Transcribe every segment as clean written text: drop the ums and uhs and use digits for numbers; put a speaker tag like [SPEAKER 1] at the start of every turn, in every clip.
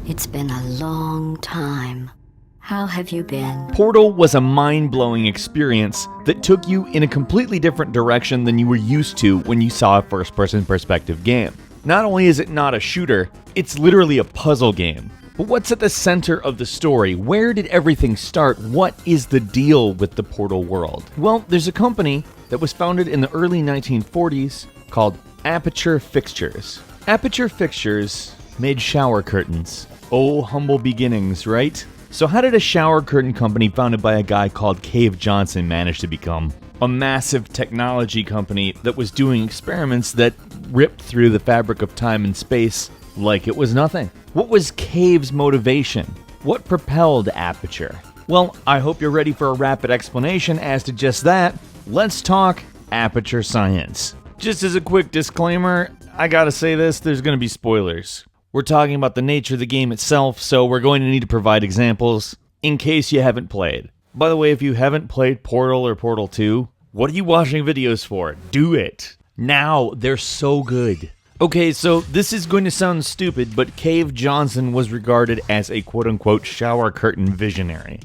[SPEAKER 1] It's been a long time. How have you been?
[SPEAKER 2] Portal was a mind-blowing experience that took you in a completely different direction than you were used to when you saw a first-person perspective game. Not only is it not a shooter, it's literally a puzzle game. But what's at the center of the story? Where did everything start? What is the deal with the Portal world? Well, there's a company that was founded in the early 1940s called Aperture Fixtures. Aperture Fixtures made shower curtains. Oh, humble beginnings, right? So how did a shower curtain company founded by a guy called Cave Johnson manage to become a massive technology company that was doing experiments that ripped through the fabric of time and space like it was nothing? What was Cave's motivation? What propelled Aperture? Well, I hope you're ready for a rapid explanation as to just that. Let's talk Aperture Science. Just as a quick disclaimer, I gotta say this, there's gonna be spoilers. We're talking about the nature of the game itself, so we're going to need to provide examples in case you haven't played. By the way, if you haven't played Portal or Portal 2, what are you watching videos for? Do it! Now, they're so good. Okay, so this is going to sound stupid, but Cave Johnson was regarded as a quote-unquote shower curtain visionary.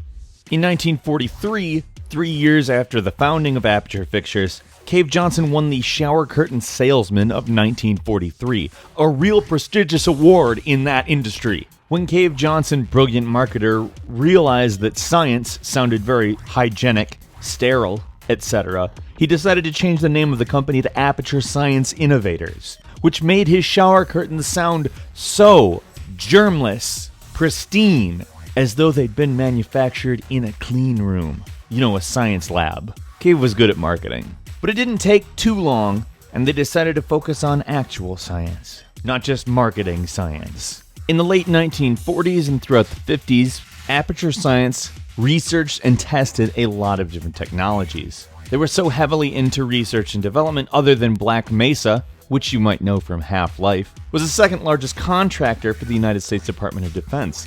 [SPEAKER 2] In 1943, 3 years after the founding of Aperture Fixtures, Cave Johnson won the Shower Curtain Salesman of 1943, a real prestigious award in that industry. When Cave Johnson, brilliant marketer, realized that science sounded very hygienic, sterile, etc., he decided to change the name of the company to Aperture Science Innovators, which made his shower curtains sound so germless, pristine, as though they'd been manufactured in a clean room. You know, a science lab. Cave was good at marketing. But it didn't take too long, and they decided to focus on actual science, not just marketing science. In the late 1940s and throughout the 50s, Aperture Science researched and tested a lot of different technologies. They were so heavily into research and development, other than Black Mesa, which you might know from Half-Life, was the second largest contractor for the United States Department of Defense.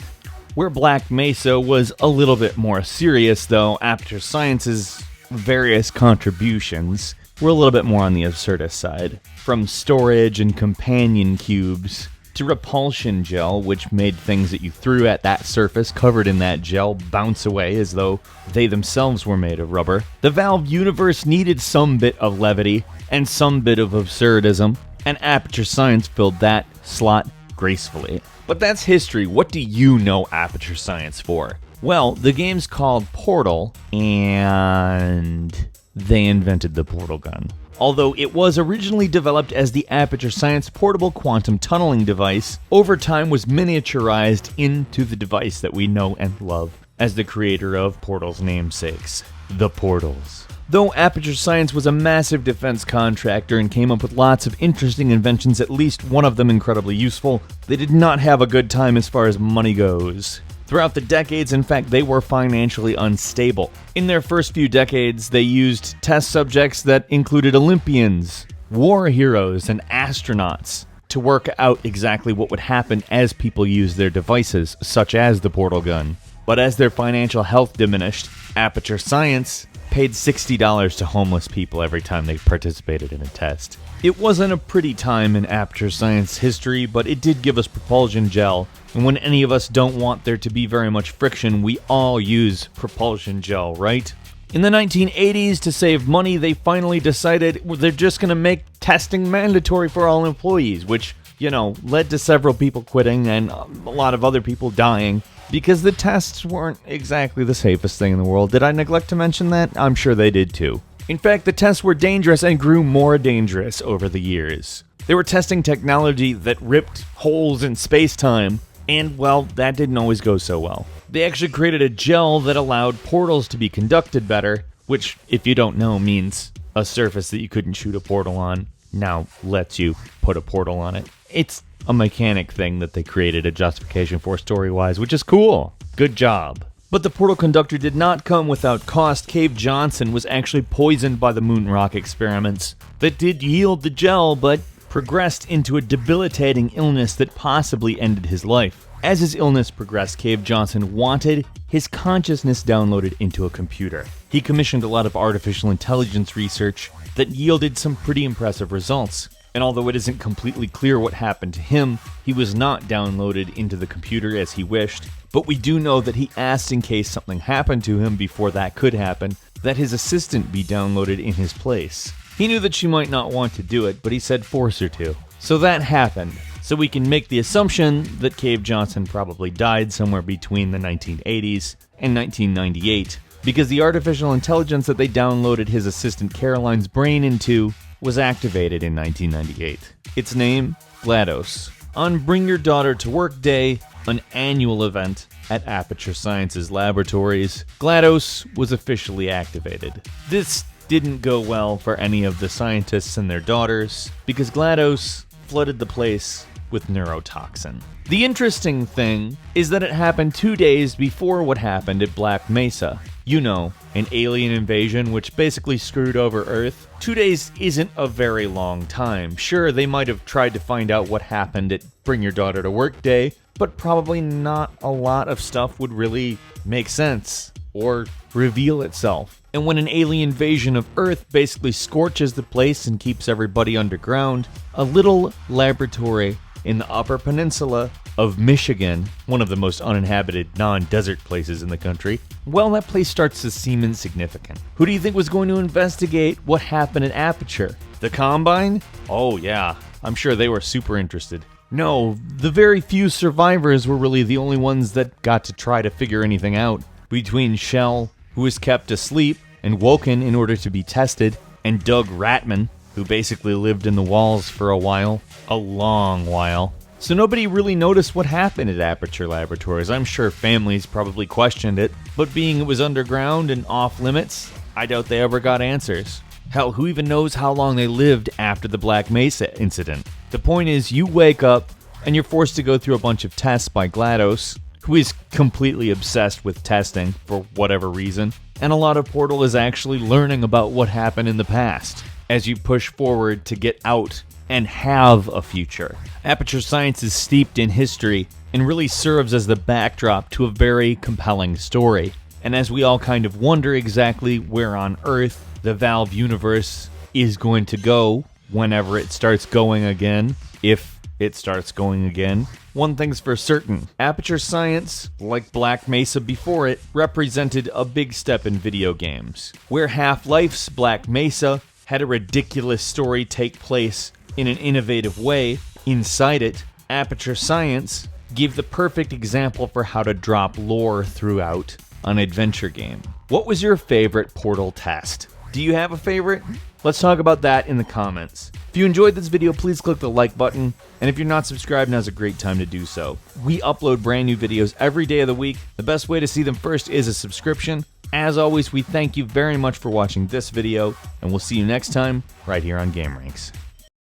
[SPEAKER 2] Where Black Mesa was a little bit more serious, though, Aperture Science's various contributions were a little bit more on the absurdist side. From storage and companion cubes, to Propulsion Gel, which made things that you threw at that surface covered in that gel bounce away as though they themselves were made of rubber. The Valve universe needed some bit of levity and some bit of absurdism, and Aperture Science filled that slot gracefully. But that's history. What do you know Aperture Science for? Well, the game's called Portal, and they invented the portal gun. Although it was originally developed as the Aperture Science portable quantum tunneling device, over time was miniaturized into the device that we know and love as the creator of Portal's namesakes, the Portals. Though Aperture Science was a massive defense contractor and came up with lots of interesting inventions, at least one of them incredibly useful, they did not have a good time as far as money goes. Throughout the decades, in fact, they were financially unstable. In their first few decades, they used test subjects that included Olympians, war heroes, and astronauts to work out exactly what would happen as people used their devices, such as the portal gun. But as their financial health diminished, Aperture Science paid $60 to homeless people every time they participated in a test. It wasn't a pretty time in Aperture Science history, but it did give us Propulsion Gel, and when any of us don't want there to be very much friction, we all use Propulsion Gel, right? In the 1980s, to save money, they finally decided they're just going to make testing mandatory for all employees, which, led to several people quitting and a lot of other people dying, because the tests weren't exactly the safest thing in the world. Did I neglect to mention that? I'm sure they did too. In fact, the tests were dangerous and grew more dangerous over the years. They were testing technology that ripped holes in space-time, and, well, that didn't always go so well. They actually created a gel that allowed portals to be conducted better, which, if you don't know, means a surface that you couldn't shoot a portal on now lets you put a portal on it. It's a mechanic thing that they created a justification for story-wise, which is cool. Good job. But the portal conductor did not come without cost. Cave Johnson was actually poisoned by the moon rock experiments that did yield the gel, but progressed into a debilitating illness that possibly ended his life. As his illness progressed, Cave Johnson wanted his consciousness downloaded into a computer. He commissioned a lot of artificial intelligence research that yielded some pretty impressive results. And although it isn't completely clear what happened to him, he was not downloaded into the computer as he wished. But we do know that he asked, in case something happened to him before that could happen, that his assistant be downloaded in his place. He knew that she might not want to do it, but he said force her to. So that happened. So we can make the assumption that Cave Johnson probably died somewhere between the 1980s and 1998, because the artificial intelligence that they downloaded his assistant Caroline's brain into was activated in 1998. Its name, GLaDOS. On Bring Your Daughter to Work Day, an annual event at Aperture Science's laboratories, GLaDOS was officially activated. This didn't go well for any of the scientists and their daughters, because GLaDOS flooded the place with neurotoxin. The interesting thing is that it happened 2 days before what happened at Black Mesa. You know, an alien invasion which basically screwed over Earth. 2 days isn't a very long time. Sure, they might have tried to find out what happened at Bring Your Daughter to Work Day, but probably not a lot of stuff would really make sense or reveal itself. And when an alien invasion of Earth basically scorches the place and keeps everybody underground, a little laboratory in the Upper Peninsula of Michigan, one of the most uninhabited non-desert places in the country, well, that place starts to seem insignificant. Who do you think was going to investigate what happened at Aperture? The Combine? Oh yeah, I'm sure they were super interested. No, the very few survivors were really the only ones that got to try to figure anything out. Between Shell, who was kept asleep and woken in order to be tested, and Doug Ratman, who basically lived in the walls for a while. A long while. So nobody really noticed what happened at Aperture Laboratories. I'm sure families probably questioned it, but being it was underground and off limits, I doubt they ever got answers. Hell, who even knows how long they lived after the Black Mesa incident? The point is, you wake up and you're forced to go through a bunch of tests by GLaDOS, who is completely obsessed with testing for whatever reason, and a lot of Portal is actually learning about what happened in the past as you push forward to get out and have a future. Aperture Science is steeped in history and really serves as the backdrop to a very compelling story. And as we all kind of wonder exactly where on Earth the Valve universe is going to go whenever it starts going again, if it starts going again, one thing's for certain. Aperture Science, like Black Mesa before it, represented a big step in video games. Where Half-Life's Black Mesa had a ridiculous story take place in an innovative way, inside it, Aperture Science gave the perfect example for how to drop lore throughout an adventure game. What was your favorite Portal test? Do you have a favorite? Let's talk about that in the comments. If you enjoyed this video, please click the like button, and if you're not subscribed, now's a great time to do so. We upload brand new videos every day of the week. The best way to see them first is a subscription. As always, we thank you very much for watching this video, and we'll see you next time right here on gameranx.